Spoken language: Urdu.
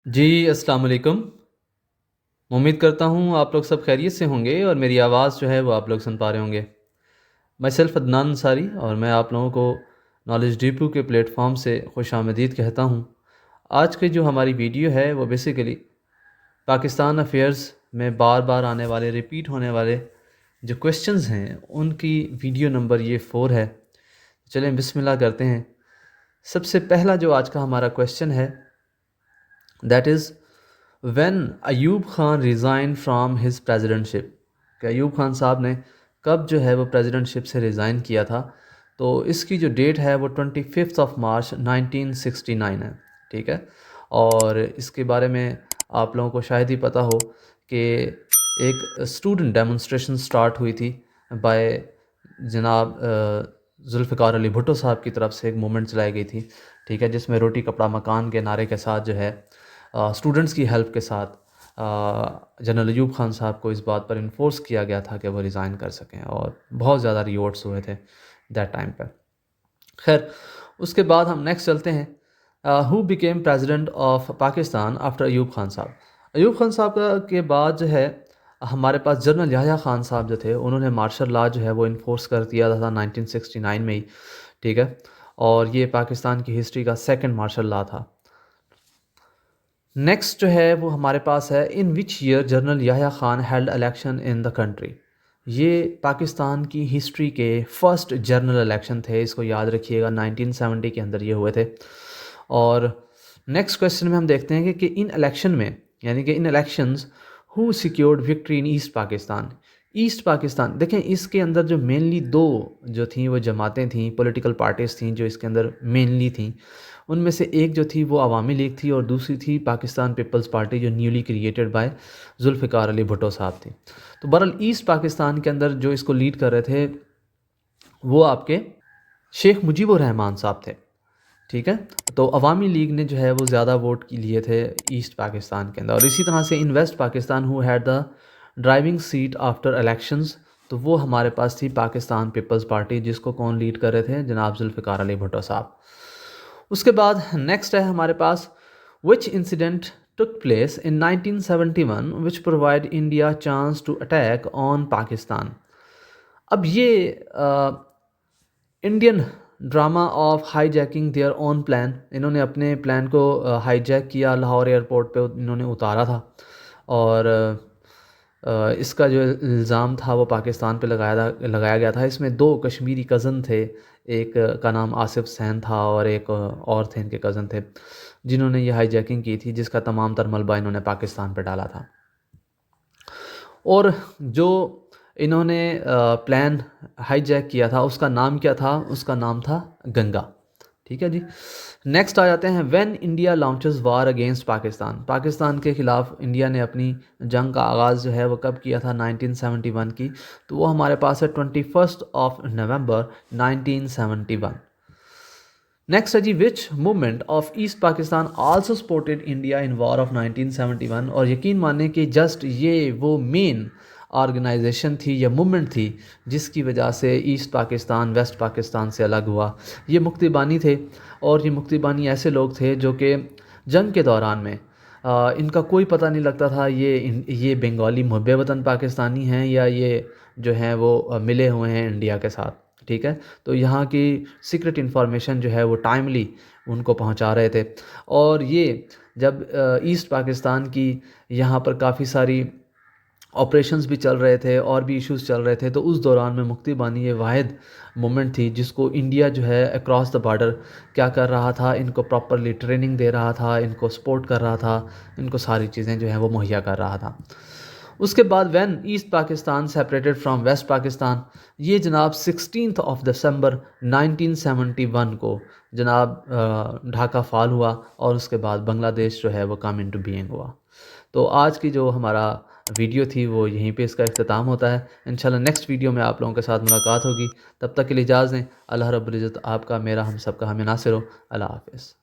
جی السلام علیکم۔ امید کرتا ہوں آپ لوگ سب خیریت سے ہوں گے اور میری آواز جو ہے وہ آپ لوگ سن پا رہے ہوں گے۔ میں سیلف عدنان انصاری اور میں آپ لوگوں کو نالج ڈیپو کے پلیٹ فارم سے خوش آمدید کہتا ہوں۔ آج کی جو ہماری ویڈیو ہے وہ بیسیکلی پاکستان افیئرز میں بار بار آنے والے ریپیٹ ہونے والے جو کویشچنز ہیں ان کی ویڈیو نمبر یہ 4 ہے۔ چلیں بسم اللہ کرتے ہیں۔ سب سے پہلا جو آج کا ہمارا کویشچن ہے that is when Ayub Khan resign from his presidentship, کہ ایوب خان صاحب نے کب جو ہے وہ پریزیڈنٹشپ سے ریزائن کیا تھا، تو اس کی جو ڈیٹ ہے وہ 25 مارچ 1969 ہے، ٹھیک ہے۔ اور اس کے بارے میں آپ لوگوں کو شاید ہی پتہ ہو کہ ایک اسٹوڈنٹ ڈیمونسٹریشن سٹارٹ ہوئی تھی بائی جناب ذوالفقار علی بھٹو صاحب کی طرف سے ایک موومنٹ چلائی گئی تھی، ٹھیک ہے، جس میں روٹی کپڑا مکان کے نعرے کے ساتھ جو ہے اسٹوڈنٹس کی ہیلپ کے ساتھ جنرل ایوب خان صاحب کو اس بات پر انفورس کیا گیا تھا کہ وہ ریزائن کر سکیں، اور بہت زیادہ ریوارڈس ہوئے تھے دیٹ ٹائم پہ۔ خیر اس کے بعد ہم نیکسٹ چلتے ہیں۔ Who became president of Pakistan after Ayub Khan sahab. Ayub Khan صاحب کے بعد جو ہے ہمارے پاس جنرل یحییٰ خان صاحب جو تھے، انہوں نے مارشل لا جو ہے وہ انفورس کر دیا تھا 1969 میں ہی، ٹھیک ہے، اور یہ پاکستان کی ہسٹری کا سیکنڈ مارشل لا تھا۔ نیکسٹ جو ہے وہ ہمارے پاس ہے in which year General Yahya Khan held election in the country. یہ پاکستان کی ہسٹری کے فرسٹ جنرل الیکشن تھے، اس کو یاد رکھیے گا، 1970 کے اندر یہ ہوئے تھے۔ اور نیکسٹ کویشچن میں ہم دیکھتے ہیں کہ ان الیکشن میں، یعنی کہ in elections who secured victory in East Pakistan. East Pakistan دیکھیں، اس کے اندر جو مینلی دو جو تھیں وہ جماعتیں تھیں، پولیٹیکل پارٹیز تھیں جو اس کے اندر مینلی تھیں، ان میں سے ایک جو تھی وہ عوامی لیگ تھی اور دوسری تھی پاکستان پیپلز پارٹی جو newly created by Zulfiqar Ali Bhutto صاحب تھی۔ تو بہرحال ایسٹ پاکستان کے اندر جو اس کو لیڈ کر رہے تھے وہ آپ کے شیخ مجیب الرحمان صاحب تھے، ٹھیک ہے۔ تو عوامی لیگ نے جو ہے وہ زیادہ ووٹ کی لیے تھے ایسٹ پاکستان کے اندر، اور اسی طرح سے in West Pakistan who had the driving seat after elections, تو وہ ہمارے پاس تھی پاکستان پیپلز پارٹی، جس کو کون لیڈ کر رہے تھے؟ جناب ذوالفقار علی بھٹو صاحب۔ اس کے بعد نیکسٹ ہے ہمارے پاس which incident took place in 1971 which provide India chance to attack on Pakistan. اب یہ Indian drama of hijacking their own plan, انہوں نے اپنے پلان کو ہائی جیک کیا، لاہور ایئرپورٹ پہ انہوں نے اتارا تھا، اور اس کا جو الزام تھا وہ پاکستان پہ لگایا گیا تھا۔ اس میں دو کشمیری کزن تھے، ایک کا نام آصف حسین تھا اور ایک اور تھے ان کے کزن تھے، جنہوں نے یہ ہائی جیکنگ کی تھی، جس کا تمام تر ملبہ انہوں نے پاکستان پہ ڈالا تھا۔ اور جو انہوں نے پلان ہائی جیک کیا تھا اس کا نام کیا تھا؟ اس کا نام تھا گنگا، ٹھیک ہے جی۔ نیکسٹ آ جاتے ہیں when India launches war against Pakistan. Pakistan کے خلاف انڈیا نے اپنی جنگ کا آغاز جو ہے وہ کب کیا تھا؟ 1971 کی، تو وہ ہمارے پاس ہے 21 نومبر 1971۔ نیکسٹ ہے جی which movement of East Pakistan also supported India in war of 1971، اور یقین مانیں کہ جسٹ یہ وہ مین آرگنائزیشن تھی یا موومنٹ تھی جس کی وجہ سے ایسٹ پاکستان ویسٹ پاکستان سے الگ ہوا۔ یہ مکتی بانی تھے، اور یہ مکتی بانی ایسے لوگ تھے جو کہ جنگ کے دوران میں ان کا کوئی پتہ نہیں لگتا تھا یہ بنگالی محب وطن پاکستانی ہیں یا یہ جو ہیں وہ ملے ہوئے ہیں انڈیا کے ساتھ، ٹھیک ہے۔ تو یہاں کی سیکرٹ انفارمیشن جو ہے وہ ٹائملی ان کو پہنچا رہے تھے، اور یہ جب ایسٹ پاکستان کی یہاں پر کافی ساری آپریشنز بھی چل رہے تھے اور بھی ایشوز چل رہے تھے، تو اس دوران میں مکتی بانی یہ واحد مومنٹ تھی جس کو انڈیا جو ہے اکراس دا بارڈر کیا کر رہا تھا، ان کو پراپرلی ٹریننگ دے رہا تھا، ان کو سپورٹ کر رہا تھا، ان کو ساری چیزیں جو ہیں وہ مہیا کر رہا تھا۔ اس کے بعد when East Pakistan separated from West Pakistan, یہ جناب 16 دسمبر 1971 کو جناب ڈھاکہ فال ہوا، اور اس کے بعد بنگلہ دیش جو ہے وہ کم انٹو بینگ ہوا۔ تو آج کی جو ہمارا ویڈیو تھی وہ یہیں پہ اس کا اختتام ہوتا ہے۔ انشاءاللہ نیکسٹ ویڈیو میں آپ لوگوں کے ساتھ ملاقات ہوگی، تب تک کے لیے اجازت دیں۔ اللہ رب العزت آپ کا، میرا، ہم سب کا ہمیں ناصر ہو۔ اللہ حافظ۔